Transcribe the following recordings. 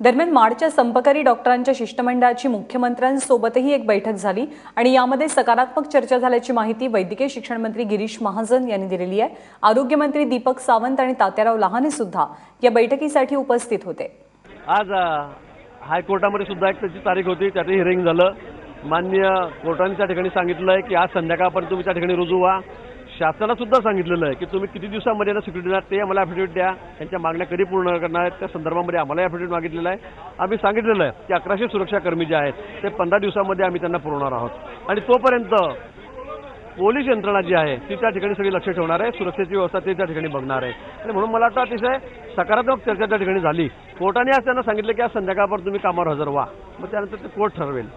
दरम्यान माडच्या संपकरी डॉक्टरांच्या शिष्टमंडळाची मुख्यमंत्र्यांसोबतही एक बैठक झाली आणि यामध्ये सकारात्मक चर्चा झाल्याची माहिती वैद्यकीय शिक्षण मंत्री गिरीश महाजन यांनी दिलेली आहे। आरोग्य मंत्री दीपक सावंत आणि तात्याराव लहाने सुद्धा या बैठकीसाठी उपस्थित होते। आज हायकोर्टामध्ये सुद्धा एक त्याची तारीख होती, त्याचं हिअरिंग झालं। माननीय कोर्टाने त्या ठिकाणी सांगितलंय की आज संध्याकाळपर्यंत तुम्ही त्या ठिकाणी रुजू व्हा। शासनाला सुद्धा सांगितलेलं आहे की तुम्ही किती दिवसांमध्ये ना सिक्युरिटी देणार ते आम्हाला ॲफिडेविट द्या, त्यांच्या मागण्या कधी पूर्ण करणार आहेत त्या संदर्भामध्ये आम्हाला ॲफिडेविट मागितलेलं आहे। आम्ही सांगितलेलं आहे की 1100 सुरक्षा कर्मी जे आहेत ते 15 दिवसांमध्ये आम्ही त्यांना पुरवणार आहोत आणि तोपर्यंत पोलीस यंत्रणा जी आहे ती त्या ठिकाणी सगळी लक्ष ठेवणार आहे, सुरक्षेची व्यवस्था ते त्या ठिकाणी बघणार आहे आणि म्हणून मला वाटतं अतिशय सकारात्मक चर्चा त्या ठिकाणी झाली। कोर्टाने आज त्यांना सांगितलं की आज संध्याकाळपर्यंत तुम्ही कामावर हजर व्हा, मग त्यानंतर ते कोर्ट ठरवेल।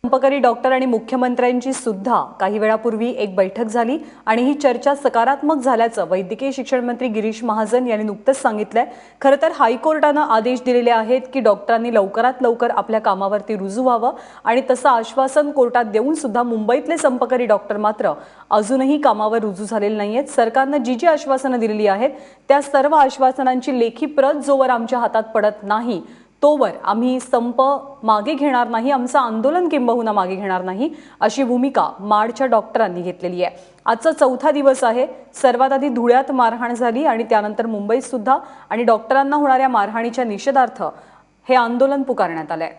संपकरी डॉक्टर आणि मुख्यमंत्र्यांची सुद्धा काही वेळापूर्वी एक बैठक झाली आणि ही चर्चा सकारात्मक झाल्याचं वैद्यकीय शिक्षण मंत्री गिरीश महाजन यांनी नुकतंच सांगितलंय। खरं तर हायकोर्टानं आदेश दिलेले आहेत की डॉक्टरांनी लवकरात लवकर आपल्या कामावरती रुजू व्हावं आणि तसं आश्वासन कोर्टात देऊन सुद्धा मुंबईतले संपकरी डॉक्टर मात्र अजूनही कामावर रुजू झालेले नाहीयेत। सरकारनं जी आश्वासनं दिलेली आहेत त्या सर्व आश्वासनांची लेखी प्रत जोवर आमच्या हातात पडत नाही तोवर आम्ही संप मागे घेणार नाही, आमचं आंदोलन किंबहुना मागे घेणार नाही, अशी भूमिका माडच्या डॉक्टरांनी घेतलेली आहे। आजचा चौथा दिवस आहे। सर्वात आधी धुळ्यात मारहाण झाली आणि त्यानंतर मुंबईत सुद्धा आणि डॉक्टरांना होणाऱ्या मारहाणीच्या निषेधार्थ हे आंदोलन पुकारण्यात आलंय।